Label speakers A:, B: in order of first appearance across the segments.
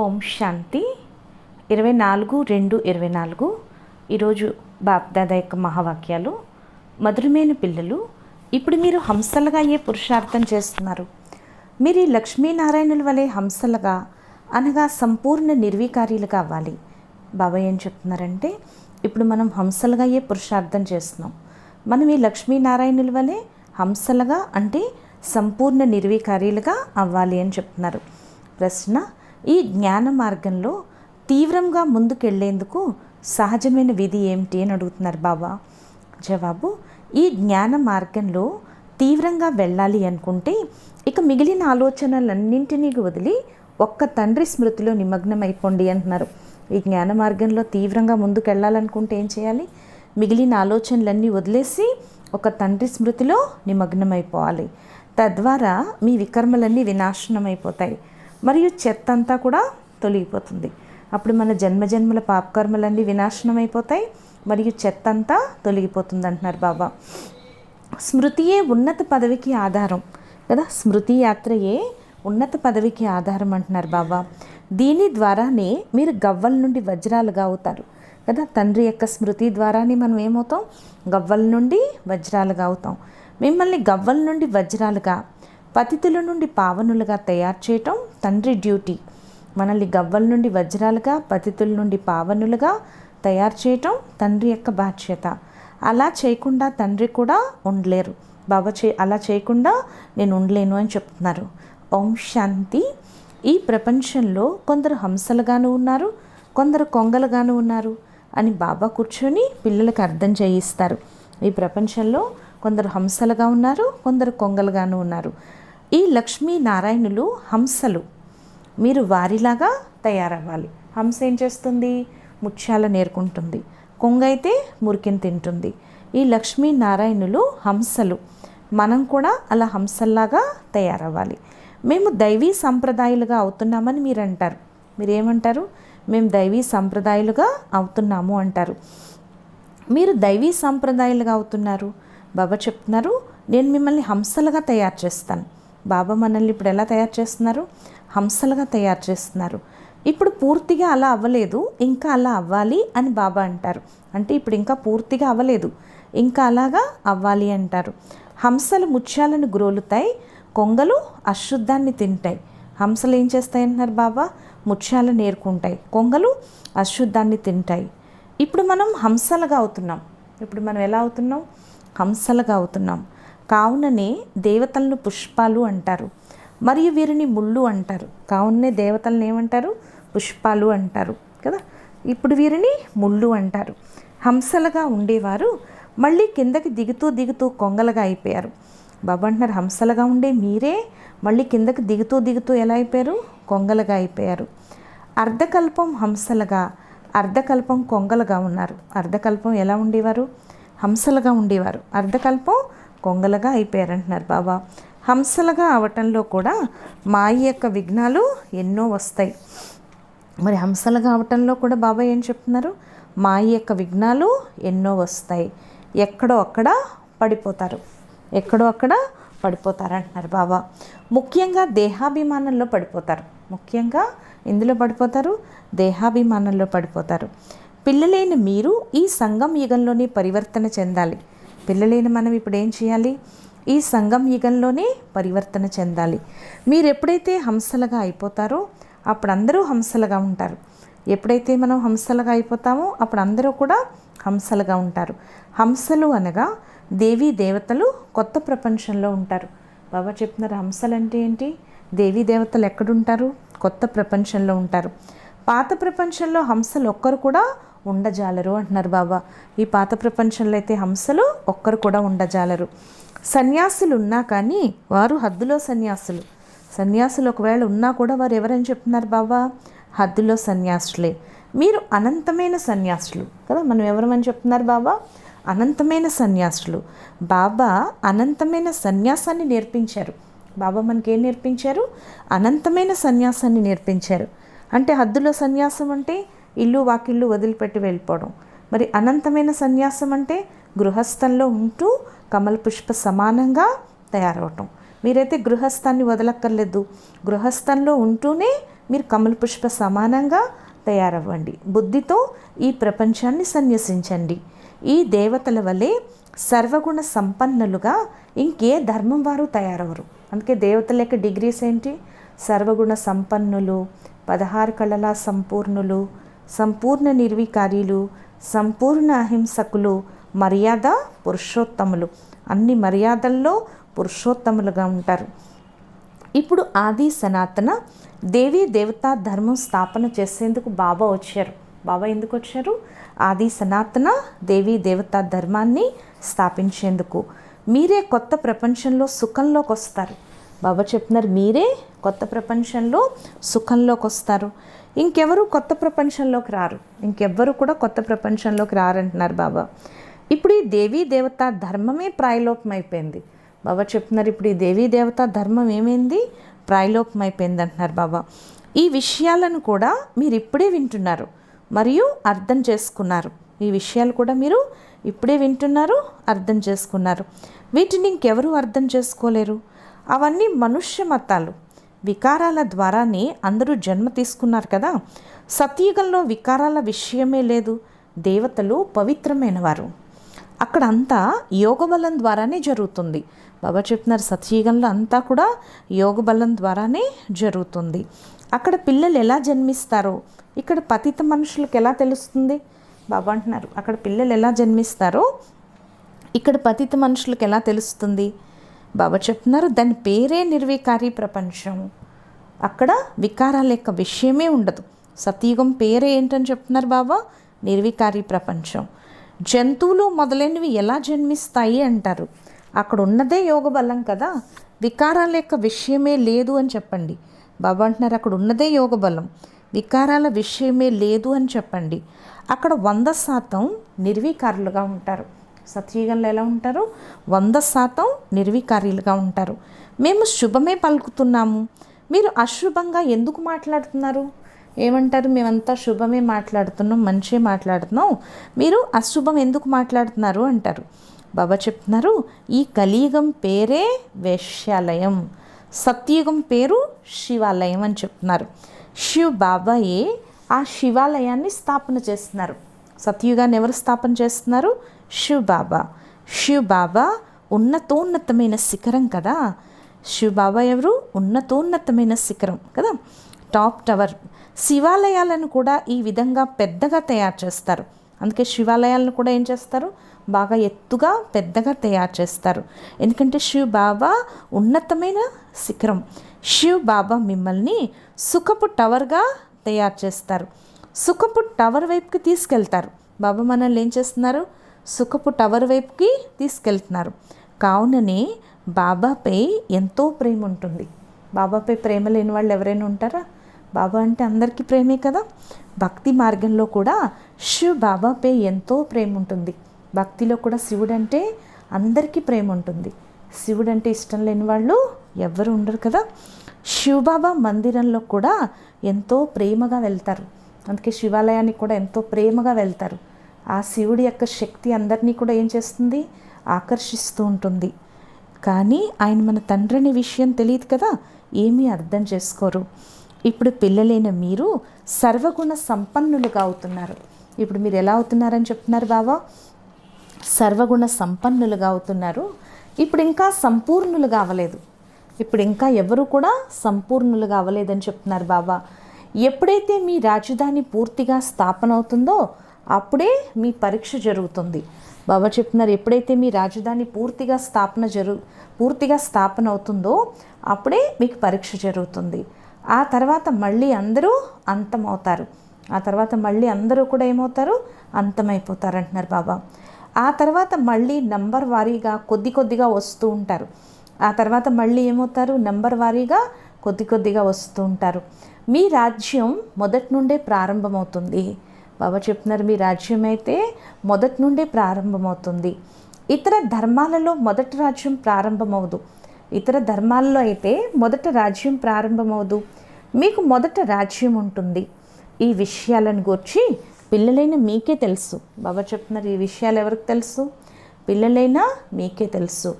A: ఓం శాంతి 24/2/24 ఈరోజు బాప్దాదా యొక్క మహావాక్యాలు. మధురమైన పిల్లలు, ఇప్పుడు మీరు హంసలుగా అయ్యే పురుషార్థం చేస్తున్నారు. మీరు ఈ లక్ష్మీనారాయణుల వలె హంసలుగా అనగా సంపూర్ణ నిర్వికారీలుగా అవ్వాలి. బాబా ఏం చెప్తున్నారంటే, ఇప్పుడు మనం హంసలుగా అయ్యే పురుషార్థం చేస్తున్నాం. మనం ఈ లక్ష్మీనారాయణుల వలె హంసలుగా అంటే సంపూర్ణ నిర్వికారీలుగా అవ్వాలి అని చెప్తున్నారు. ప్రశ్న: ఈ జ్ఞాన మార్గంలో తీవ్రంగా ముందుకెళ్లేందుకు సహజమైన విధి ఏమిటి అని అడుగుతున్నారు బాబా. జవాబు: ఈ జ్ఞాన మార్గంలో తీవ్రంగా వెళ్ళాలి అనుకుంటే ఇక మిగిలిన ఆలోచనలన్నింటినీ వదిలి ఒక్క తండ్రి స్మృతిలో నిమగ్నం అయిపోండి అంటున్నారు. ఈ జ్ఞాన మార్గంలో తీవ్రంగా ముందుకెళ్ళాలనుకుంటే ఏం చేయాలి? మిగిలిన ఆలోచనలన్నీ వదిలేసి ఒక తండ్రి స్మృతిలో నిమగ్నం అయిపోవాలి. తద్వారా మీ వికర్మలన్నీ వినాశనం అయిపోతాయి మరియు చెత్త అంతా కూడా తొలగిపోతుంది. అప్పుడు మన జన్మజన్మల పాపకర్మలన్నీ వినాశనం అయిపోతాయి మరియు చెత్త అంతా తొలగిపోతుంది అంటున్నారు బాబా. స్మృతియే ఉన్నత పదవికి ఆధారం కదా, స్మృతి యాత్రయే ఉన్నత పదవికి ఆధారం అంటున్నారు బాబా. దీని ద్వారానే మీరు గవ్వల నుండి వజ్రాలుగా అవుతారు కదా. తండ్రి యొక్క స్మృతి ద్వారానే మనం ఏమవుతాం? గవ్వల నుండి వజ్రాలుగా అవుతాం. మిమ్మల్ని గవ్వల నుండి వజ్రాలుగా, పతితుల నుండి పావనులుగా తయారు చేయటం తండ్రి డ్యూటీ. మనల్ని గవ్వల నుండి వజ్రాలుగా, పతితుల నుండి పావనులుగా తయారు చేయటం తండ్రి యొక్క బాధ్యత. అలా చేయకుండా తండ్రి కూడా ఉండలేరు. బాబా అలా చేయకుండా నేను ఉండలేను అని చెప్తున్నారు. ఓం శాంతి. ఈ ప్రపంచంలో కొందరు హంసలుగాను ఉన్నారు, కొందరు కొంగలుగాను ఉన్నారు అని బాబా కూర్చొని పిల్లలకు అర్థం చేయిస్తారు. ఈ ప్రపంచంలో కొందరు హంసలుగా ఉన్నారు, కొందరు కొంగలుగాను ఉన్నారు. ఈ లక్ష్మీనారాయణులు హంసలు. మీరు వారిలాగా తయారవ్వాలి. హంస ఏం చేస్తుంది? ముత్యాల నేర్కుంటుంది. కొంగ అయితే మురికిని తింటుంది. ఈ లక్ష్మీనారాయణులు హంసలు. మనం కూడా అలా హంసల్లాగా తయారవ్వాలి. మేము దైవీ సంప్రదాయాలుగా అవుతున్నామని మీరు అంటారు. మీరేమంటారు? మేము దైవీ సంప్రదాయాలుగా అవుతున్నాము అంటారు. మీరు దైవీ సంప్రదాయాలుగా అవుతున్నారు. బాబా చెప్తున్నారు, నేను మిమ్మల్ని హంసలుగా తయారు చేస్తాను. బాబా మనల్ని ఇప్పుడు ఎలా తయారు చేస్తున్నారు? హంసలుగా తయారు చేస్తున్నారు. ఇప్పుడు పూర్తిగా అలా అవ్వలేదు, ఇంకా అలా అవ్వాలి అని బాబా అంటారు. అంటే ఇప్పుడు ఇంకా పూర్తిగా అవ్వలేదు, ఇంకా అలాగా అవ్వాలి అంటారు. హంసలు ముత్యాలను గ్రోలుతాయి, కొంగలు అశుద్ధాన్ని తింటాయి. హంసలు ఏం చేస్తాయి అంటున్నారు బాబా? ముత్యాలను ఏరుకుంటాయి, కొంగలు అశుద్ధాన్ని తింటాయి. ఇప్పుడు మనం హంసలుగా అవుతున్నాం. ఇప్పుడు మనం ఎలా అవుతున్నాం? హంసలుగా అవుతున్నాం. కావుననే దేవతలను పుష్పాలు అంటారు మరియు వీరిని ముళ్ళు అంటారు. కావుననే దేవతలను ఏమంటారు? పుష్పాలు అంటారు కదా. ఇప్పుడు వీరిని ముళ్ళు అంటారు. హంసలుగా ఉండేవారు మళ్ళీ కిందకి దిగుతూ దిగుతూ కొంగలుగా అయిపోయారు. బాబా అంటున్నారు, హంసలుగా ఉండే మీరే మళ్ళీ కిందకి దిగుతూ దిగుతూ ఎలా అయిపోయారు? కొంగలుగా అయిపోయారు. అర్ధకల్పం హంసలుగా, అర్ధకల్పం కొంగలుగా ఉన్నారు. అర్ధకల్పం ఎలా ఉండేవారు? హంసలుగా ఉండేవారు. అర్ధకల్పం కొంగలుగా అయిపోయారంటున్నారు బాబా. హంసలుగా అవటంలో కూడా మాయ యొక్క విఘ్నాలు ఎన్నో వస్తాయి. మరి హంసలుగా అవటంలో కూడా బాబా ఏం చెప్తున్నారు? మాయ యొక్క విఘ్నాలు ఎన్నో వస్తాయి. ఎక్కడో అక్కడ పడిపోతారు, ఎక్కడో అక్కడ పడిపోతారు అంటున్నారు బాబా. ముఖ్యంగా దేహాభిమానంలో పడిపోతారు. ముఖ్యంగా ఇందులో పడిపోతారు, దేహాభిమానంలో పడిపోతారు. పిల్లలైన మీరు ఈ సంగం యుగంలోనే పరివర్తన చెందాలి. పిల్లలైన మనం ఇప్పుడు ఏం చేయాలి? ఈ సంగం యుగంలోనే పరివర్తన చెందాలి. మీరు ఎప్పుడైతే హంసలుగా అయిపోతారో అప్పుడు అందరూ హంసలుగా ఉంటారు. ఎప్పుడైతే మనం హంసలుగా అయిపోతామో అప్పుడు అందరూ కూడా హంసలుగా ఉంటారు. హంసలు అనగా దేవీ దేవతలు కొత్త ప్రపంచంలో ఉంటారు. బాబా చెప్తున్నారు, హంసలు అంటే ఏంటి? దేవీ దేవతలు ఎక్కడుంటారు? కొత్త ప్రపంచంలో ఉంటారు. పాత ప్రపంచంలో హంసలు ఒక్కరు కూడా ఉండజాలరు అంటున్నారు బాబా. ఈ పాత ప్రపంచంలో అయితే హంసలు ఒక్కరు కూడా ఉండజాలరు. సన్యాసులు ఉన్నా కానీ వారు హద్దులో సన్యాసులు. సన్యాసులు ఒకవేళ ఉన్నా కూడా వారు ఎవరని చెప్తున్నారు బాబా? హద్దులో సన్యాసులే. మీరు అనంతమైన సన్యాసులు కదా. మనం ఎవరమని చెప్తున్నారు బాబా? అనంతమైన సన్యాసులు. బాబా అనంతమైన సన్యాసాన్ని నేర్పించారు. బాబా మనకేం నేర్పించారు? అనంతమైన సన్యాసాన్ని నేర్పించారు. అంటే హద్దులో సన్యాసం అంటే ఇల్లు వాకిళ్ళు వదిలిపెట్టి వెళ్ళిపోవడం. మరి అనంతమైన సన్యాసం అంటే గృహస్థంలో ఉంటూ కమల పుష్ప సమానంగా తయారవటం. మీరైతే గృహస్థాన్ని వదలక్కర్లేదు, గృహస్థంలో ఉంటూనే మీరు కమల పుష్ప సమానంగా తయారవ్వండి. బుద్ధితో ఈ ప్రపంచాన్ని సన్యసించండి. ఈ దేవతల వలె సర్వగుణ సంపన్నులుగా ఇంకే ధర్మం వారు తయారవరు. అందుకే దేవతల యొక్క డిగ్రీస్ ఏంటి? సర్వగుణ సంపన్నులు, 16 కళల సంపూర్ణులు, సంపూర్ణ నిర్వికారీలు, సంపూర్ణ అహింసకులు, మర్యాద పురుషోత్తములు. అన్ని మర్యాదల్లో పురుషోత్తములుగా ఉంటారు. ఇప్పుడు ఆది సనాతన దేవీ దేవతా ధర్మం స్థాపన చేసేందుకు బాబా వచ్చారు. బాబా ఎందుకు వచ్చారు? ఆది సనాతన దేవీ దేవతా ధర్మాన్ని స్థాపించేందుకు. మీరే కొత్త ప్రపంచంలో సుఖంలోకి వస్తారు. బాబా చెప్తున్నారు, మీరే కొత్త ప్రపంచంలో సుఖంలోకి వస్తారు. ఇంకెవరు కొత్త ప్రపంచంలోకి రారు. ఇంకెవ్వరు కూడా కొత్త ప్రపంచంలోకి రారంటున్నారు బాబా. ఇప్పుడు ఈ దేవీ దేవతా ధర్మమే ప్రాయలోపం అయిపోయింది. బాబా చెప్తున్నారు, ఇప్పుడు ఈ దేవీ దేవతా ధర్మం ఏమైంది? ప్రాయలోపం అయిపోయింది అంటున్నారు బాబా. ఈ విషయాలను కూడా మీరు ఇప్పుడే వింటున్నారు మరియు అర్థం చేసుకున్నారు. ఈ విషయాలు కూడా మీరు ఇప్పుడే వింటున్నారు, అర్థం చేసుకున్నారు. వీటిని ఇంకెవరు అర్థం చేసుకోలేరు. అవన్నీ మనుష్య మతాలు. వికారాల ద్వారానే అందరూ జన్మ తీసుకున్నారు కదా. సత్యుగంలో వికారాల విషయమే లేదు. దేవతలు పవిత్రమైన వారు. అక్కడ అంతా యోగబలం ద్వారానే జరుగుతుంది. బాబా చెప్తున్నారు, సత్యుగంలో అంతా కూడా యోగబలం ద్వారానే జరుగుతుంది. అక్కడ పిల్లలు ఎలా జన్మిస్తారో ఇక్కడ పతిత మనుషులకు ఎలా తెలుస్తుంది? బాబా అంటున్నారు, అక్కడ పిల్లలు ఎలా జన్మిస్తారో ఇక్కడ పతిత మనుషులకు ఎలా తెలుస్తుంది? బాబా చెప్తున్నారు, దాని పేరే నిర్వికారి ప్రపంచం. అక్కడ వికారాల యొక్క విషయమే ఉండదు. సతయుగం పేరే ఏంటని చెప్తున్నారు బాబా? నిర్వికారి ప్రపంచం. జంతువులు మొదలైనవి ఎలా జన్మిస్తాయి అంటారు. అక్కడ ఉన్నదే యోగ బలం కదా. వికారాల యొక్క విషయమే లేదు అని చెప్పండి. బాబా అంటున్నారు, అక్కడ ఉన్నదే యోగ బలం, వికారాల విషయమే లేదు అని చెప్పండి. అక్కడ 100% నిర్వికారులుగా ఉంటారు. సత్యుగంలో ఎలా ఉంటారు? 100% నిర్వికారులుగా ఉంటారు. మేము శుభమే పలుకుతున్నాము, మీరు అశుభంగా ఎందుకు మాట్లాడుతున్నారు? ఏమంటారు? మేమంతా శుభమే మాట్లాడుతున్నాం, మంచి మాట్లాడుతున్నాం, మీరు అశుభం ఎందుకు మాట్లాడుతున్నారు అంటారు. బాబా చెప్తున్నారు, ఈ కలియుగం పేరే వేశ్యాలయం, సత్యుగం పేరు శివాలయం అని చెప్తున్నారు. శివ్ బాబాయే ఆ శివాలయాన్ని స్థాపన చేస్తున్నారు. సత్యుగాన్ని ఎవరు స్థాపన చేస్తున్నారు? శివ్ బాబా. శివ్ బాబా ఉన్నతోన్నతమైన శిఖరం కదా. శివ్ బాబా ఎవరు? ఉన్నతోన్నతమైన శిఖరం కదా, టాప్ టవర్. శివాలయాలను కూడా ఈ విధంగా పెద్దగా తయారు చేస్తారు. అందుకే శివాలయాలను కూడా ఏం చేస్తారు? బాగా ఎత్తుగా పెద్దగా తయారు చేస్తారు. ఎందుకంటే శివ్ బాబా ఉన్నతమైన శిఖరం. శివ్ బాబా మిమ్మల్ని సుఖపు టవర్గా తయారు చేస్తారు. సుఖపు టవర్ వైపుకి తీసుకెళ్తారు. బాబా మనల్ని ఏం చేస్తున్నారు? సుఖపు టవర్ వైపుకి తీసుకెళ్తున్నారు. కావుననే బాబాపై ఎంతో ప్రేమ ఉంటుంది. బాబాపై ప్రేమ లేని వాళ్ళు ఎవరైనా ఉంటారా? బాబా అంటే అందరికీ ప్రేమే కదా. భక్తి మార్గంలో కూడా శివ్ బాబాపై ఎంతో ప్రేమ ఉంటుంది. భక్తిలో కూడా శివుడు అంటే అందరికీ ప్రేమ ఉంటుంది. శివుడు అంటే ఇష్టం లేని వాళ్ళు ఎవ్వరు ఉండరు కదా. శివబాబా మందిరంలో కూడా ఎంతో ప్రేమగా వెళ్తారు. అందుకే శివాలయానికి కూడా ఎంతో ప్రేమగా వెళ్తారు. ఆ శివుడి యొక్క శక్తి అందరినీ కూడా ఏం చేస్తుంది? ఆకర్షిస్తూ ఉంటుంది. కానీ ఆయన మన తండ్రి అనే విషయం తెలియదు కదా, ఏమీ అర్థం చేసుకోరు. ఇప్పుడు పిల్లలైన మీరు సర్వగుణ సంపన్నులుగా అవుతున్నారు. ఇప్పుడు మీరు ఎలా అవుతున్నారని చెప్తున్నారు బాబా? సర్వగుణ సంపన్నులుగా అవుతున్నారు. ఇప్పుడు ఇంకా సంపూర్ణులుగా అవ్వలేదు. ఇప్పుడు ఇంకా ఎవరు కూడా సంపూర్ణులుగా అవ్వలేదని చెప్తున్నారు బాబా. ఎప్పుడైతే మీ రాజధాని పూర్తిగా స్థాపన అవుతుందో అప్పుడే మీ పరీక్ష జరుగుతుంది. బాబా చెప్తున్నారు, ఎప్పుడైతే మీ రాజధాని పూర్తిగా స్థాపన అవుతుందో అప్పుడే మీకు పరీక్ష జరుగుతుంది. ఆ తర్వాత మళ్ళీ అందరూ అంతమవుతారు. ఆ తర్వాత మళ్ళీ అందరూ కూడా ఏమవుతారు? అంతమైపోతారు అంటున్నారు బాబా. ఆ తర్వాత మళ్ళీ నంబర్ వారీగా కొద్దిగా వస్తూ ఉంటారు. ఆ తర్వాత మళ్ళీ ఏమవుతారు? నంబర్ వారీగా కొద్దిగా వస్తూ ఉంటారు. మీ రాజ్యం మొదటి నుండే ప్రారంభమవుతుంది. బాబా చెప్తున్నారు, మీ రాజ్యం అయితే మొదటి నుండే ప్రారంభమవుతుంది. ఇతర ధర్మాలలో మొదటి రాజ్యం ప్రారంభమవుదు. ఇతర ధర్మాలలో అయితే మొదట రాజ్యం ప్రారంభమవుదు. మీకు మొదట రాజ్యం ఉంటుంది. ఈ విషయాలను గురించి పిల్లలైన మీకే తెలుసు. బాబా చెప్తున్నారు, ఈ విషయాలు ఎవరికి తెలుసు? పిల్లలైనా మీకే తెలుసు.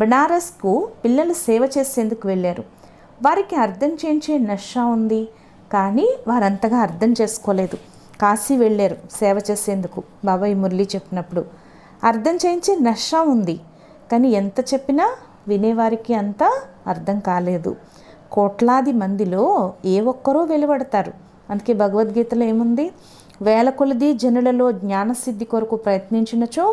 A: బనారస్కు పిల్లలు సేవ చేసేందుకు వెళ్ళారు. వారికి అర్థం చేయించే నష ఉంది, కానీ వారంతగా అర్థం చేసుకోలేదు. కాశీ వెళ్ళారు సేవ చేసేందుకు. బాబాయ్ మురళి చెప్పినప్పుడు అర్థం చేయించే నష ఉంది, కానీ ఎంత చెప్పినా వినేవారికి అంత అర్థం కాలేదు. కోట్లాది మందిలో ఏ ఒక్కరో వెలువడతారు. అందుకే భగవద్గీతలో ఏముంది, వేల కొలది జనులలో జ్ఞానసిద్ధి కొరకు ప్రయత్నించినచో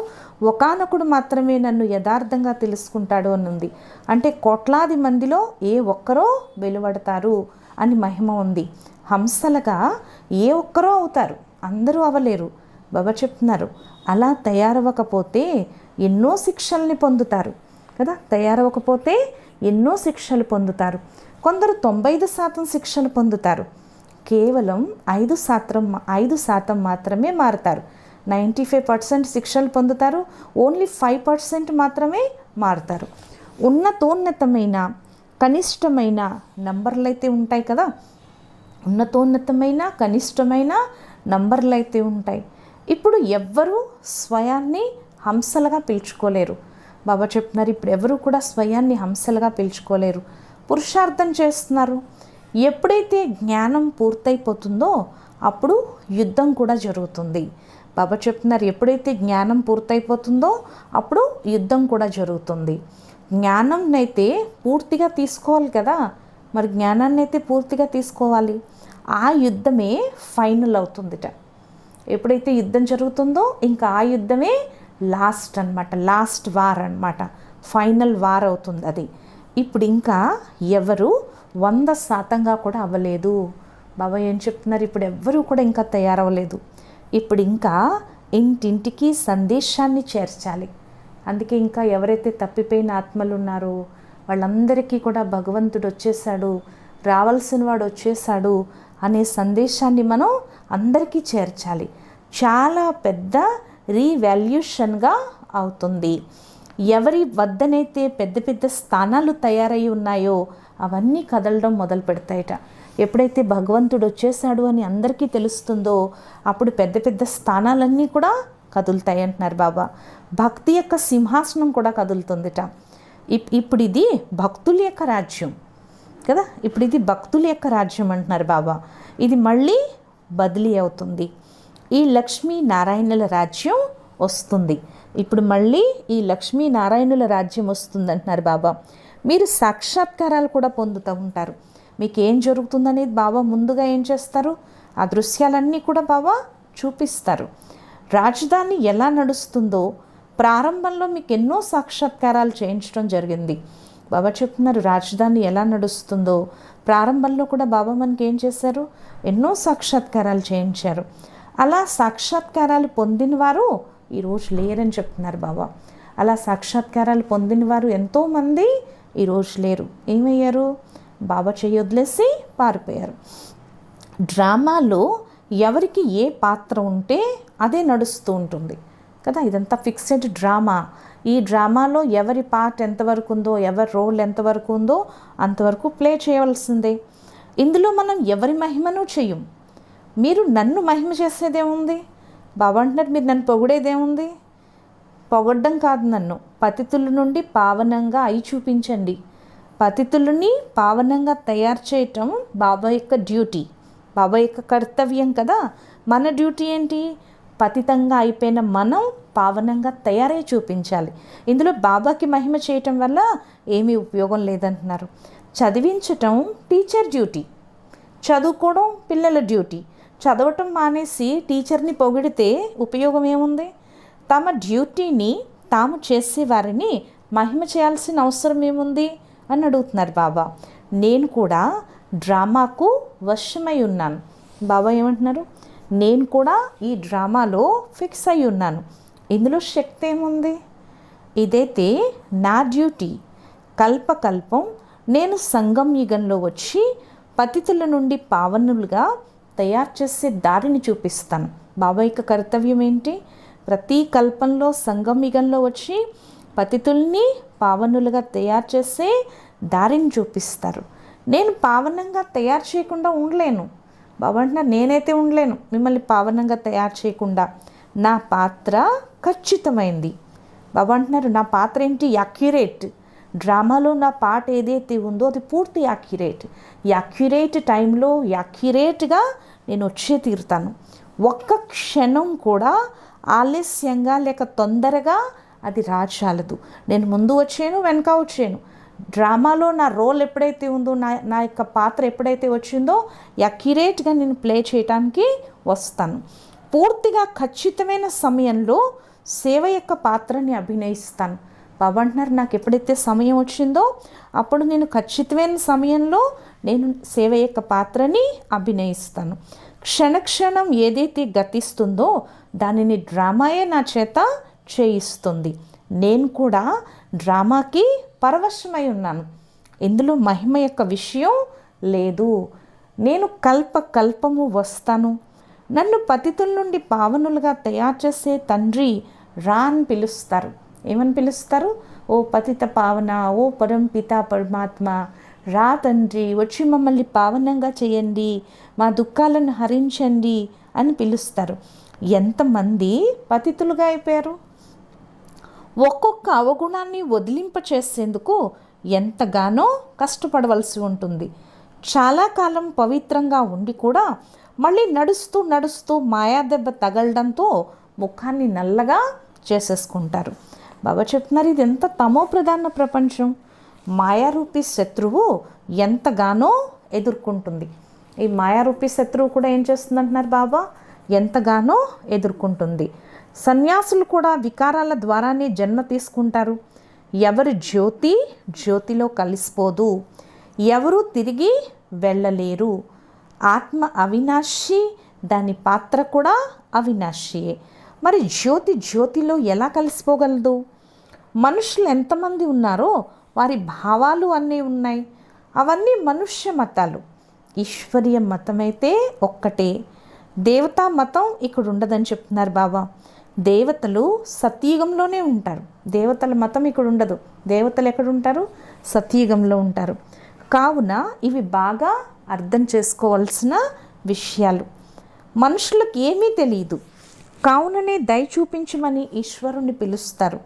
A: ఒకానొకడు మాత్రమే నన్ను యథార్థంగా తెలుసుకుంటాడు అని ఉంది. అంటే కోట్లాది మందిలో ఏ ఒక్కరో వెలువడతారు అని మహిమ ఉంది. హంసలుగా ఏ ఒక్కరో అవుతారు, అందరూ అవ్వలేరు. బాబా చెప్తున్నారు, అలా తయారవ్వకపోతే ఎన్నో శిక్షల్ని పొందుతారు కదా. తయారవ్వకపోతే ఎన్నో శిక్షలు పొందుతారు. కొందరు 95% శిక్షలు పొందుతారు, కేవలం 5% మాత్రమే మారుతారు. 95% శిక్షలు పొందుతారు, ఓన్లీ 5% మాత్రమే మారుతారు. ఉన్నతోన్నతమైన కనిష్టమైన నంబర్లు అయితే ఉంటాయి కదా, ఉన్నతోన్నతమైన కనిష్టమైన నంబర్లు అయితే ఉంటాయి. ఇప్పుడు ఎవ్వరూ స్వయాన్ని హంసలుగా పిలుచుకోలేరు. బాబా చెప్తున్నారు, ఇప్పుడు ఎవరు కూడా స్వయాన్ని హంసలుగా పిలుచుకోలేరు. పురుషార్థం చేస్తున్నారు. ఎప్పుడైతే జ్ఞానం పూర్తయిపోతుందో అప్పుడు యుద్ధం కూడా జరుగుతుంది. బాబా చెప్తున్నారు, ఎప్పుడైతే జ్ఞానం పూర్తయిపోతుందో అప్పుడు యుద్ధం కూడా జరుగుతుంది. జ్ఞానం అయితే పూర్తిగా తీసుకోవాలి కదా, మరి జ్ఞానాన్ని అయితే పూర్తిగా తీసుకోవాలి. ఆ యుద్ధమే ఫైనల్ అవుతుందిట. ఎప్పుడైతే యుద్ధం జరుగుతుందో ఇంకా ఆ యుద్ధమే లాస్ట్ అన్నమాట, లాస్ట్ వార్ అన్నమాట, ఫైనల్ వార్ అవుతుంది అది. ఇప్పుడు ఇంకా ఎవరు 100% కూడా అవ్వలేదు. బాబా ఏం చెప్తున్నారు, ఇప్పుడు ఎవ్వరూ కూడా ఇంకా తయారవ్వలేదు. ఇప్పుడు ఇంకా ఇంటింటికి సందేశాన్ని చేర్చాలి. అందుకే ఇంకా ఎవరైతే తప్పిపోయిన ఆత్మలు ఉన్నారో వాళ్ళందరికీ కూడా భగవంతుడు వచ్చేసాడు, రావాల్సిన వాడు వచ్చేసాడు అనే సందేశాన్ని మనం అందరికీ చేర్చాలి. చాలా పెద్ద రీవాల్యూషన్గా అవుతుంది. ఎవరి వద్దనైతే పెద్ద పెద్ద స్థానాలు తయారై ఉన్నాయో అవన్నీ కదలడం మొదలు పెడతాయట. ఎప్పుడైతే భగవంతుడు వచ్చేసాడు అని అందరికీ తెలుస్తుందో అప్పుడు పెద్ద పెద్ద స్థానాలన్నీ కూడా కదులుతాయి అంటున్నారు బాబా. భక్తి యొక్క సింహాసనం కూడా కదులుతుందిట. ఇప్పుడు ఇది భక్తుల యొక్క రాజ్యం కదా, ఇప్పుడు ఇది భక్తుల యొక్క రాజ్యం అంటున్నారు బాబా. ఇది మళ్ళీ బదిలీ అవుతుంది. ఈ లక్ష్మీనారాయణుల రాజ్యం వస్తుంది. ఇప్పుడు మళ్ళీ ఈ లక్ష్మీనారాయణుల రాజ్యం వస్తుంది అంటున్నారు బాబా. మీరు సాక్షాత్కారాలు కూడా పొందుతూ ఉంటారు. మీకు ఏం జరుగుతుందనేది బాబా ముందుగా ఏం చేస్తారు, ఆ దృశ్యాలన్నీ కూడా బాబా చూపిస్తారు. రాజధాని ఎలా నడుస్తుందో ప్రారంభంలో మీకు ఎన్నో సాక్షాత్కారాలు చేయించడం జరిగింది. బాబా చెప్తున్నారు, రాజధాని ఎలా నడుస్తుందో ప్రారంభంలో కూడా బాబా మనకి ఏం చేశారు, ఎన్నో సాక్షాత్కారాలు చేయించారు. అలా సాక్షాత్కారాలు పొందిన వారు ఈరోజు లేరని చెప్తున్నారు బాబా. అలా సాక్షాత్కారాలు పొందిన వారు ఎంతోమంది ఈరోజు లేరు. ఏమయ్యారు, బాబా చెయ్యి వదిలేసి పారిపోయారు. డ్రామాలో ఎవరికి ఏ పాత్ర ఉంటే అదే నడుస్తూ ఉంటుంది కదా, ఇదంతా ఫిక్స్డ్ డ్రామా. ఈ డ్రామాలో ఎవరి పార్ట్ ఎంతవరకు ఉందో, ఎవరి రోల్ ఎంతవరకు ఉందో అంతవరకు ప్లే చేయవలసిందే. ఇందులో మనం ఎవరి మహిమను చెయ్యం. మీరు నన్ను మహిమ చేసేదేముంది, బాబా అంటున్నారు మీరు నన్ను పొగిడేదేముంది, పొగడ్డం కాదు, నన్ను పతితుల నుండి పావనంగా అయి చూపించండి. పతితులని పావనంగా తయారు చేయటం బాబా యొక్క డ్యూటీ, బాబా యొక్క కర్తవ్యం కదా. మన డ్యూటీ ఏంటి, పతితంగా అయిపోయిన మనం పావనంగా తయారై చూపించాలి. ఇందులో బాబాకి మహిమ చేయటం వల్ల ఏమీ ఉపయోగం లేదంటున్నారు. చదివించటం టీచర్ డ్యూటీ, చదువుకోవడం పిల్లల డ్యూటీ. చదవటం మానేసి టీచర్ని పొగిడితే ఉపయోగం ఏముంది? తమ డ్యూటీని తాము చేసేవారిని మహిమ చేయాల్సిన అవసరం ఏముంది అని అడుగుతున్నారు బాబా. నేను కూడా డ్రామాకు వశమై ఉన్నాను. బాబా ఏమంటున్నారు, నేను కూడా ఈ డ్రామాలో ఫిక్స్ అయి ఉన్నాను. ఇందులో శక్తి ఏముంది? ఇదైతే నా డ్యూటీ. కల్పకల్పం నేను సంగం యుగంలో వచ్చి పతితుల నుండి పావనులుగా తయారు చేసే దారిని చూపిస్తాను. బాబా యొక్క కర్తవ్యం ఏంటి? ప్రతి కల్పంలో సంగం యుగంలో వచ్చి పతితుల్ని పావనులుగా తయారు చేసే దారిని చూపిస్తారు. నేను పావనంగా తయారు చేయకుండా ఉండలేను. బాబా అంటున్నారు, నేనైతే ఉండలేను మిమ్మల్ని పావనంగా తయారు చేయకుండా. నా పాత్ర ఖచ్చితమైంది. బాబా అంటున్నారు, నా పాత్ర ఏంటి? అక్యురేట్. డ్రామాలో నా పాట ఏదైతే ఉందో అది పూర్తి యాక్యురేట్ టైంలో యాక్యురేట్గా నేను వచ్చే తీరుతాను. ఒక్క క్షణం కూడా ఆలస్యంగా లేక తొందరగా అది రాచాలదు. నేను ముందు వచ్చాను, వెనక వచ్చాను. డ్రామాలో నా రోల్ ఎప్పుడైతే ఉందో, నా యొక్క పాత్ర ఎప్పుడైతే వచ్చిందో యాక్యురేట్గా నేను ప్లే చేయడానికి వస్తాను. పూర్తిగా ఖచ్చితమైన సమయంలో సేవ యొక్క పాత్రని అభినయిస్తాను. బాబా అంటున్నారు, నాకు ఎప్పుడైతే సమయం వచ్చిందో అప్పుడు నేను ఖచ్చితమైన సమయంలో నేను సేవ యొక్క పాత్రని అభినయిస్తాను. క్షణక్షణం ఏదైతే గతిస్తుందో దానిని డ్రామాయే నా చేత చేయిస్తుంది. నేను కూడా డ్రామాకి పరవశమై ఉన్నాను. ఇందులో మహిమ యొక్క విషయం లేదు. నేను కల్పము వస్తాను. నన్ను పతితుల నుండి పావనులుగా తయారు చేసే తండ్రి రా అని పిలుస్తారు. ఏమని పిలుస్తారు? ఓ పతిత పావన, ఓ పరంపిత పరమాత్మ, రా తండ్రి, వచ్చి మమ్మల్ని పావనంగా చేయండి, మా దుఃఖాలను హరించండి అని పిలుస్తారు. ఎంతమంది పతితులుగా అయిపోయారు? ఒక్కొక్క అవగుణాన్ని వదిలింప చేసేందుకు ఎంతగానో కష్టపడవలసి ఉంటుంది. చాలా కాలం పవిత్రంగా ఉండి కూడా మళ్ళీ నడుస్తూ మాయాదెబ్బ తగలడంతో ముఖాన్ని నల్లగా చేసేసుకుంటారు. బాబా చెప్తున్నారు, ఇది ఎంత తమో ప్రధాన ప్రపంచం. మాయారూపి శత్రువు ఎంతగానో ఎదుర్కొంటుంది. ఈ మాయారూపి శత్రువు కూడా ఏం చేస్తుందంటున్నారు బాబా? ఎంతగానో ఎదుర్కొంటుంది. సన్యాసులు కూడా వికారాల ద్వారానే జన్మ తీసుకుంటారు. ఎవరి జ్యోతిలో కలిసిపోదు. ఎవరు తిరిగి వెళ్ళలేరు. ఆత్మ అవినాశి, దాని పాత్ర కూడా అవినాశియే. మరి జ్యోతిలో ఎలా కలిసిపోగలదు? మనుషులు ఎంతమంది ఉన్నారో వారి భావాలు అన్నీ ఉన్నాయి. అవన్నీ మనుష్య మతాలు. ఈశ్వరీయ మతమైతే ఒక్కటే. దేవతా మతం ఇక్కడ ఉండదని చెప్తున్నారు బాబా. దేవతలు సత్యుగంలోనే ఉంటారు. దేవతల మతం ఇక్కడ ఉండదు. దేవతలు ఎక్కడ ఉంటారు? సత్యుగంలో ఉంటారు. కావున ఇవి బాగా అర్థం చేసుకోవాల్సిన విషయాలు. మనుషులకు ఏమీ తెలియదు. కావుననే దయ చూపించమని ఈశ్వరుని పిలుస్తారు.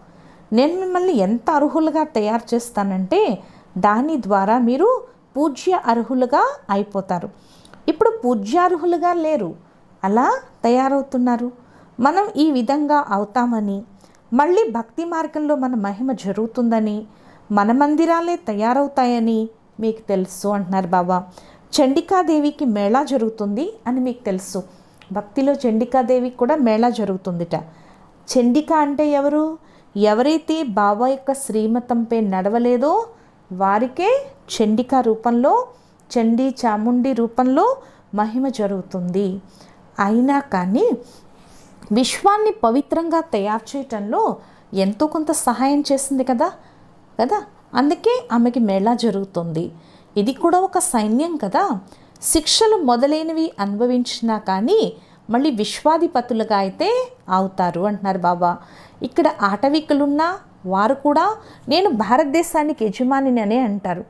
A: నేను మిమ్మల్ని ఎంత అర్హులుగా తయారు చేస్తానంటే దాని ద్వారా మీరు పూజ్య అర్హులుగా అయిపోతారు. ఇప్పుడు పూజ్యార్హులుగా లేరు, అలా తయారవుతున్నారు. మనం ఈ విధంగా అవుతామని, మళ్ళీ భక్తి మార్గంలో మన మహిమ జరుగుతుందని, మన మందిరాలే తయారవుతాయని మీకు తెలుసు అంటున్నారు బాబా. చండికాదేవికి మేళా జరుగుతుంది అని మీకు తెలుసు. భక్తిలో చండికాదేవికి కూడా మేళా జరుగుతుందిట. చండిక అంటే ఎవరు? ఎవరైతే బాబా యొక్క శ్రీమతంపై నడవలేదో వారికే చండికా రూపంలో, చండీ చాముండి రూపంలో మహిమ జరుగుతుంది. అయినా కానీ విశ్వాన్ని పవిత్రంగా తయారు చేయటంలో ఎంతో కొంత సహాయం చేసింది కదా. అందుకే ఆమెకి మేళా జరుగుతుంది. ఇది కూడా ఒక సైన్యం కదా. శిక్షలు మొదలైనవి అనుభవించినా కానీ మళ్ళీ విశ్వాధిపతులుగా అయితే అవుతారు అంటున్నారు బాబా. ఇక్కడ ఆటవికులున్నా వారు కూడా నేను భారతదేశానికి యజమానిని అనే అంటారు.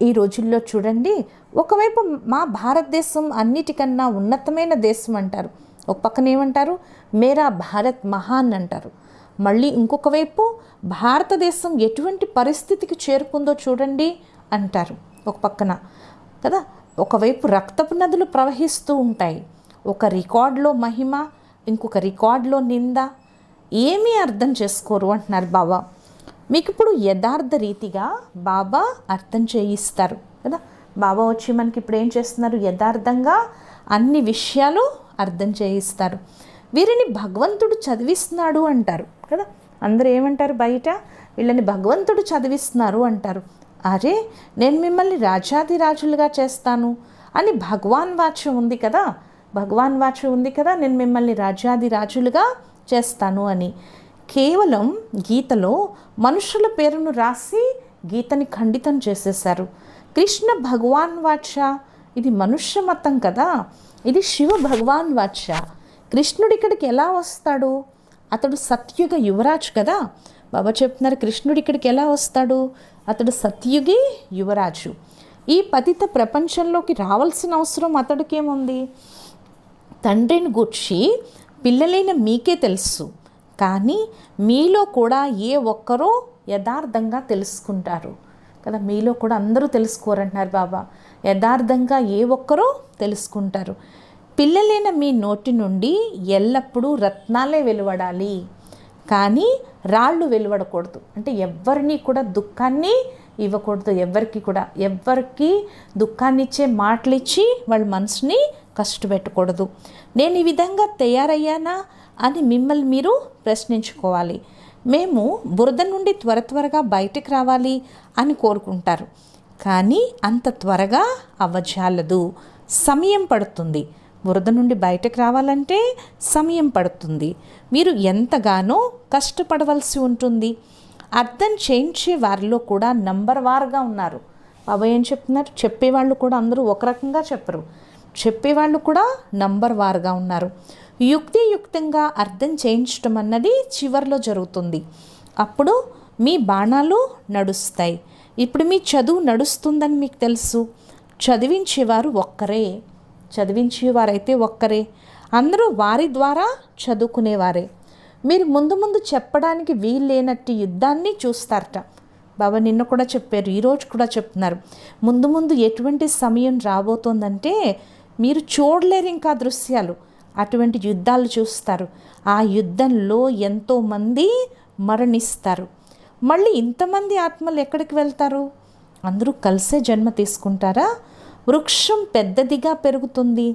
A: ఈ రోజుల్లో చూడండి, ఒకవైపు మా భారతదేశం అన్నిటికన్నా ఉన్నతమైన దేశం అంటారు. ఒక పక్కన ఏమంటారు? మేరా భారత్ మహాన్ అంటారు. మళ్ళీ ఇంకొక వైపు భారతదేశం ఎటువంటి పరిస్థితికి చేరుకుందో చూడండి అంటారు ఒక పక్కన కదా. ఒకవైపు రక్తపు నదులు ప్రవహిస్తూ ఉంటాయి. ఒక రికార్డులో మహిమ, ఇంకొక రికార్డులో నింద. ఏమీ అర్థం చేసుకోరు అంటున్నారు బాబా. మీకు ఇప్పుడు యథార్థ రీతిగా బాబా అర్థం చేయిస్తారు కదా. బాబా వచ్చి మనకి ఇప్పుడు ఏం చేస్తున్నారు? యథార్థంగా అన్ని విషయాలు అర్థం చేయిస్తారు. వీరిని భగవంతుడు చదివిస్తున్నాడు అంటారు కదా. అందరూ ఏమంటారు బయట? వీళ్ళని భగవంతుడు చదివిస్తున్నారు అంటారు. అరే, నేను మిమ్మల్ని రాజాదిరాజులుగా చేస్తాను అని భగవాన్ వాక్యం ఉంది కదా. భగవాన్ వాక్యం ఉంది కదా, నేను మిమ్మల్ని రాజాదిరాజులుగా చేస్తాను అని. కేవలం గీతలో మనుషుల పేరును రాసి గీతని ఖండితం చేసేశారు. కృష్ణ భగవాన్ వాచ్య, ఇది మనుష్య మతం కదా. ఇది శివ భగవాన్ వాచ్య. కృష్ణుడు ఇక్కడికి ఎలా వస్తాడు? అతడు సత్యుగ యువరాజు కదా. బాబా చెప్తున్నారు, కృష్ణుడు ఇక్కడికి ఎలా వస్తాడు? అతడు సత్యుగి యువరాజు. ఈ పతిత ప్రపంచంలోకి రావాల్సిన అవసరం అతడికేముంది? తండ్రిని గూర్చి పిల్లలైన మీకే తెలుసు, కానీ మీలో కూడా ఏ ఒక్కరో యథార్థంగా తెలుసుకుంటారు కదా. మీలో కూడా అందరూ తెలుసుకోరంటున్నారు బాబా. యథార్థంగా ఏ ఒక్కరూ తెలుసుకుంటారు. పిల్లలైన మీ నోటి నుండి ఎల్లప్పుడూ రత్నాలే వెలువడాలి, కానీ రాళ్ళు వెలువడకూడదు. అంటే ఎవరిని కూడా దుఃఖాన్ని ఇవ్వకూడదు. ఎవరికి దుఃఖాన్ని ఇచ్చే మాటలు ఇచ్చి వాళ్ళ మనసుని కష్టపెట్టకూడదు. నేను ఈ విధంగా తయారయ్యానా అని మిమ్మల్ని మీరు ప్రశ్నించుకోవాలి. మేము బురద నుండి త్వరగా బయటికి రావాలి అని కోరుకుంటారు, కానీ అంత త్వరగా అవ్వజాలదు, సమయం పడుతుంది. బురద నుండి బయటకు రావాలంటే సమయం పడుతుంది. మీరు ఎంతగానో కష్టపడవలసి ఉంటుంది. అర్థం చేయించే వారిలో కూడా నంబర్ వారుగా ఉన్నారు. బాబా ఏం చెప్తున్నారు? చెప్పేవాళ్ళు కూడా అందరూ ఒక రకంగా చెప్పరు. చెప్పేవాళ్ళు కూడా నంబర్ వారుగా ఉన్నారు. యుక్తియుక్తంగా అర్థం చేయించడం అన్నది చివరిలో జరుగుతుంది. అప్పుడు మీ బాణాలు నడుస్తాయి. ఇప్పుడు మీ చదువు నడుస్తుందని మీకు తెలుసు. చదివించేవారైతే ఒక్కరే. అందరూ వారి ద్వారా చదువుకునేవారే. మీరు ముందు చెప్పడానికి వీల్లేనట్టు యుద్ధాన్ని చూస్తారట. బాబా నిన్న కూడా చెప్పారు, ఈరోజు కూడా చెప్తున్నారు. ముందు ఎటువంటి సమయం రాబోతోందంటే మీరు చూడలేరు ఇంకా దృశ్యాలు. అటువంటి యుద్ధాలు చూస్తారు. ఆ యుద్ధంలో ఎంతోమంది మరణిస్తారు. మళ్ళీ ఇంతమంది ఆత్మలు ఎక్కడికి వెళ్తారు? అందరూ కలిసే జన్మ తీసుకుంటారా? వృక్షం పెద్దదిగా పెరుగుతుంది.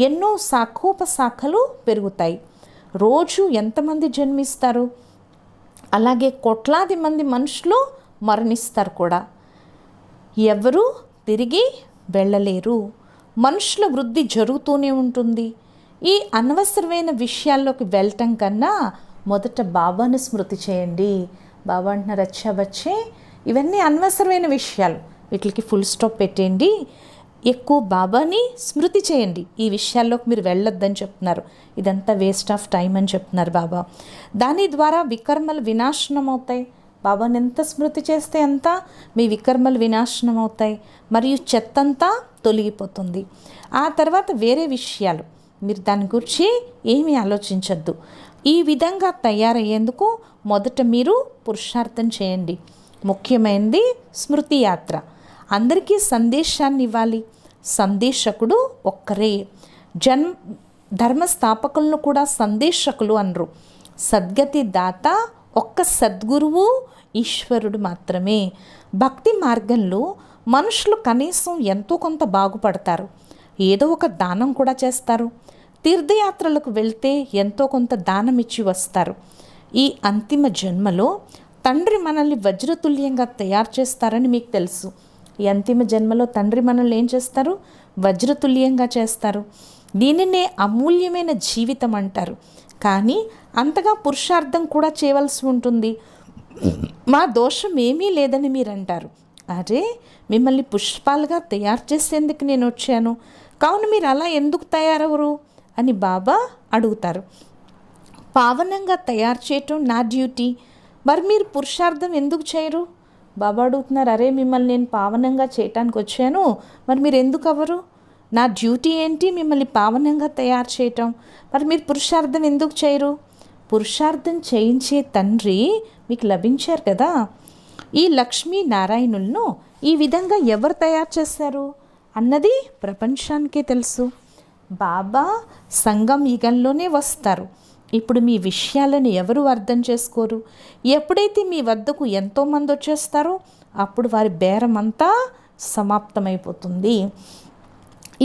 A: ఎన్నో శాఖోపశాఖలు పెరుగుతాయి. రోజు ఎంతమంది జన్మిస్తారు? అలాగే కోట్లాది మంది మనుషులు మరణిస్తారు కూడా. ఎవరు తిరిగి వెళ్ళలేరు. మనుషుల వృద్ధి జరుగుతూనే ఉంటుంది. ఈ అనవసరమైన విషయాల్లోకి వెళ్ళటం కన్నా మొదట బాబాను స్మృతి చేయండి. బాబా అంటున్నారు, వచ్చే ఇవన్నీ అనవసరమైన విషయాలు, వీటికి ఫుల్ స్టాప్ పెట్టేయండి. ఎక్కువ బాబాని స్మృతి చేయండి. ఈ విషయాల్లోకి మీరు వెళ్ళొద్దని చెప్తున్నారు. ఇదంతా వేస్ట్ ఆఫ్ టైం అని చెప్తున్నారు బాబా. దాని ద్వారా వికర్మలు వినాశనం అవుతాయి. బాబాని ఎంత స్మృతి చేస్తే అంత మీ వికర్మలు వినాశనం అవుతాయి, మరియు చెత్తంతా తొలగిపోతుంది. ఆ తర్వాత వేరే విషయాలు మీరు దాని గురించి ఏమీ ఆలోచించద్దు. ఈ విధంగా తయారయ్యేందుకు మొదట మీరు పురుషార్థం చేయండి. ముఖ్యమైనది స్మృతి యాత్ర. అందరికీ సందేశాన్ని ఇవ్వాలి. సందేశకుడు ఒక్కరే. ధర్మస్థాపకులను కూడా సందేశకులు అనరు. సద్గతి దాత ఒక్క సద్గురువు ఈశ్వరుడు మాత్రమే. భక్తి మార్గంలో మనుషులు కనీసం ఎంతో కొంత బాగుపడతారు. ఏదో ఒక దానం కూడా చేస్తారు. తీర్థయాత్రలకు వెళ్తే ఎంతో కొంత దానం ఇచ్చి వస్తారు. ఈ అంతిమ జన్మలో తండ్రి మనల్ని వజ్రతుల్యంగా తయారు చేస్తారని మీకు తెలుసు. ఈ అంతిమ జన్మలో తండ్రి మనల్ని ఏం చేస్తారు? వజ్రతుల్యంగా చేస్తారు. దీనినే అమూల్యమైన జీవితం అంటారు. కానీ అంతగా పురుషార్థం కూడా చేయవలసి ఉంటుంది. మా దోషం ఏమీ లేదని మీరు అంటారు. అరే, మిమ్మల్ని పుష్పాలుగా తయారు చేసేందుకు నేను వచ్చాను, కావున మీరు అలా ఎందుకు తయారవరు అని బాబా అడుగుతారు. పావనంగా తయారు చేయటం నా డ్యూటీ, మరి మీరు పురుషార్థం ఎందుకు చేయరు? బాబా అడుగుతున్నారు, అరే మిమ్మల్ని నేను పావనంగా చేయటానికి వచ్చాను, మరి మీరు ఎందుకు అవ్వరు? నా డ్యూటీ ఏంటి? మిమ్మల్ని పావనంగా తయారు చేయటం. మరి మీరు పురుషార్థం ఎందుకు చేయరు? పురుషార్థం చేయించే తండ్రి మీకు లభించారు కదా. ఈ లక్ష్మీనారాయణులను ఈ విధంగా ఎవరు తయారు చేశారు అన్నది ప్రపంచానికే తెలుసు. బాబా సంగం యుగంలోనే వస్తారు. ఇప్పుడు మీ విషయాలను ఎవరు అర్థం చేసుకోరు. ఎప్పుడైతే మీ వద్దకు ఎంతోమంది వచ్చేస్తారో అప్పుడు వారి బేరం అంతా సమాప్తమైపోతుంది.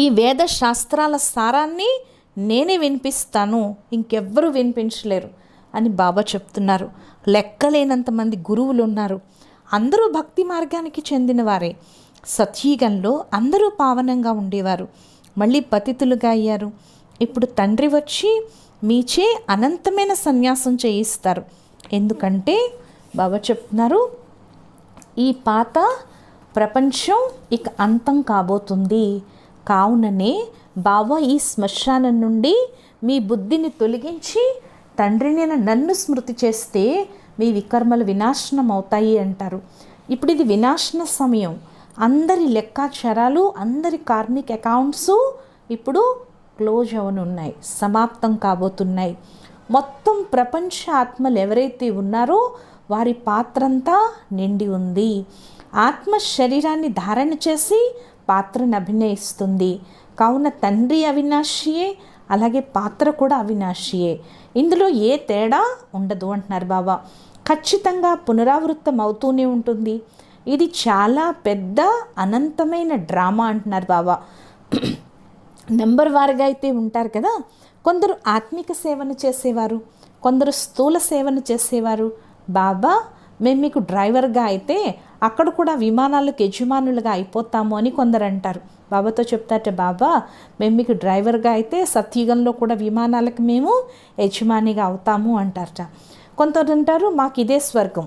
A: ఈ వేద శాస్త్రాల సారాన్ని నేనే వినిపిస్తాను, ఇంకెవ్వరూ వినిపించలేరు అని బాబా చెప్తున్నారు. లెక్కలేనంతమంది గురువులు ఉన్నారు. అందరూ భక్తి మార్గానికి చెందినవారే. సత్యుగంలో అందరూ పావనంగా ఉండేవారు, మళ్ళీ పతితులుగా అయ్యారు. ఇప్పుడు తండ్రి వచ్చి మీచే అనంతమైన సన్యాసం చేయిస్తారు. ఎందుకంటే బాబా చెప్తున్నారు, ఈ పాత ప్రపంచం ఇక అంతం కాబోతుంది. కావుననే బాబా ఈ శ్మశానం నుండి మీ బుద్ధిని తొలగించి తండ్రిని నన్ను స్మృతి చేస్తే మీ వికర్మలు వినాశనం అవుతాయి అంటారు. ఇప్పుడు ఇది వినాశన సమయం. అందరి లెక్కాచారాలు, అందరి కార్మిక్ అకౌంట్స్ ఇప్పుడు క్లోజ్ అవనున్నాయి, సమాప్తం కాబోతున్నాయి. మొత్తం ప్రపంచ ఆత్మలు ఎవరైతే ఉన్నారో వారి పాత్రంతా నిండి ఉంది. ఆత్మ శరీరాన్ని ధారణ చేసి పాత్రను అభినయిస్తుంది. కావున తండ్రి అవినాశియే, అలాగే పాత్ర కూడా అవినాశియే. ఇందులో ఏ తేడా ఉండదు అంటున్నారు బాబా. ఖచ్చితంగా పునరావృతం అవుతూనే ఉంటుంది. ఇది చాలా పెద్ద అనంతమైన డ్రామా అంటున్నారు బాబా. నెంబర్ వారుగా అయితే ఉంటారు కదా, కొందరు ఆత్మిక సేవను చేసేవారు, కొందరు స్థూల సేవను చేసేవారు. బాబా మేము మీకు డ్రైవర్గా అయితే అక్కడ కూడా విమానాలకు యజమానులుగా అయిపోతాము అని కొందరు అంటారు. బాబాతో చెప్తారట, బాబా మేము మీకు డ్రైవర్గా అయితే సత్యుగంలో కూడా విమానాలకు మేము యజమానిగా అవుతాము అంటారట. కొందరు అంటారు మాకు ఇదే స్వర్గం,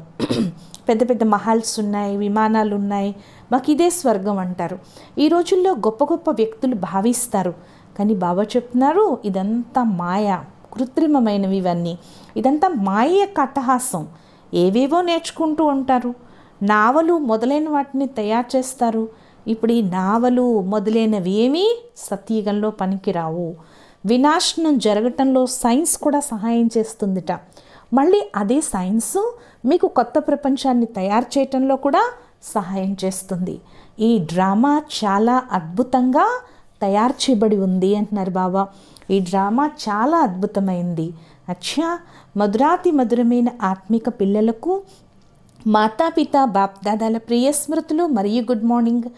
A: పెద్ద పెద్ద మహల్స్ ఉన్నాయి, విమానాలు ఉన్నాయి, మాకు ఇదే స్వర్గం అంటారు. ఈ రోజుల్లో గొప్ప గొప్ప వ్యక్తులు భావిస్తారు. కానీ బాబా చెప్తున్నారు ఇదంతా మాయ, కృత్రిమమైనవి ఇవన్నీ. ఇదంతా మాయ యొక్క అట్టహాసం. ఏవేవో నేర్చుకుంటూ ఉంటారు. నావలు మొదలైన వాటిని తయారు చేస్తారు. ఇప్పుడు ఈ నావలు మొదలైనవి ఏమీ సత్యుగంలో పనికిరావు. వినాశనం జరగటంలో సైన్స్ కూడా సహాయం చేస్తుందిట. మళ్ళీ అదే సైన్స్ మీకు కొత్త ప్రపంచాన్ని తయారు చేయటంలో కూడా సహాయం చేస్తుంది. ఈ డ్రామా చాలా అద్భుతంగా తయారు చేయబడి ఉంది అంటున్నారు బాబా. ఈ డ్రామా చాలా అద్భుతమైంది. అచ్చా, మధురాతి మధురమైన ఆత్మిక పిల్లలకు మాతాపిత బాప్దాదాల ప్రియ స్మృతులు మరియు గుడ్ మార్నింగ్.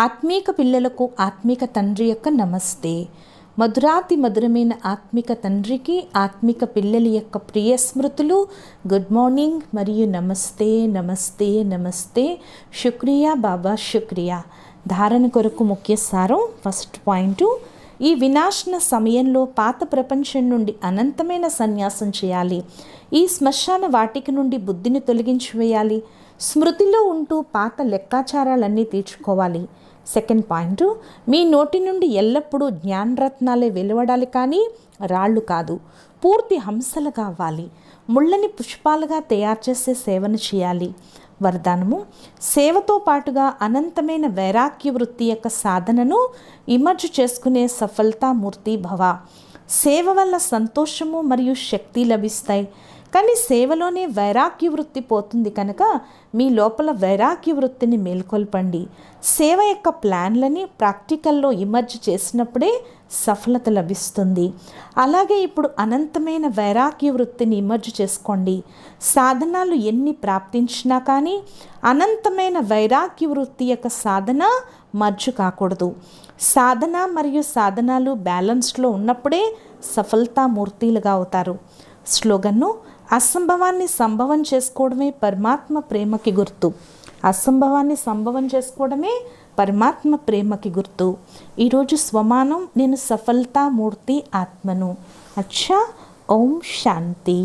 A: ఆత్మీక పిల్లలకు ఆత్మిక తండ్రి యొక్క నమస్తే. మధురాతి మధురమైన ఆత్మిక తండ్రికి ఆత్మిక పిల్లల యొక్క ప్రియ స్మృతులు, గుడ్ మార్నింగ్ మరియు నమస్తే నమస్తే నమస్తే. శుక్రియా బాబా, శుక్రియా. ధారణ కొరకు ముఖ్య సారం. ఫస్ట్ పాయింట్, ఈ వినాశన సమయంలో పాత ప్రపంచం నుండి అనంతమైన సన్యాసం చేయాలి. ఈ శ్మశాన వాటిక నుండి బుద్ధిని తొలగించి వేయాలి. స్మృతిలో ఉంటూ పాత లెక్కాచారాలన్నీ తీర్చుకోవాలి. సెకండ్ పాయింట్, మీ నోటి నుండి ఎల్లప్పుడూ జ్ఞానరత్నాలే వెలువడాలి, కానీ రాళ్ళు కాదు. పూర్తి హంసలు కావాలి. ముళ్ళని పుష్పాలుగా తయారు చేసే సేవను చేయాలి. వరదానము, సేవతో పాటుగా అనంతమైన వైరాగ్య వృత్తి యొక్క సాధనను ఇమర్జ్ చేసుకునే సఫలతామూర్తి భవ. సేవ వల్ల సంతోషము మరియు శక్తి లభిస్తాయి, కానీ సేవలోనే వైరాగ్య వృత్తి పోతుంది. కనుక మీ లోపల వైరాగ్య వృత్తిని మేల్కొల్పండి. సేవ యొక్క ప్లాన్లని ప్రాక్టికల్లో ఇమర్జ్ చేసినప్పుడే సఫలత లభిస్తుంది. అలాగే ఇప్పుడు అనంతమైన వైరాగ్య వృత్తిని ఇమర్జ్ చేసుకోండి. సాధనాలు ఎన్ని ప్రాప్తించినా కానీ అనంతమైన వైరాగ్య వృత్తి యొక్క సాధన మర్జు కాకూడదు. సాధన మరియు సాధనాలు బ్యాలెన్స్లో ఉన్నప్పుడే సఫలతామూర్తిలుగా అవుతారు. స్లోగన్ను, అసంభవాన్ని సంభవం చేసుకోవడమే పరమాత్మ ప్రేమకి గుర్తు. అసంభవాన్ని సంభవం చేసుకోవడమే పరమాత్మ ప్రేమకి గుర్తు. ఈరోజు స్వమానం, నేను సఫలతామూర్తి ఆత్మను. అచ్చా, ఓం శాంతి.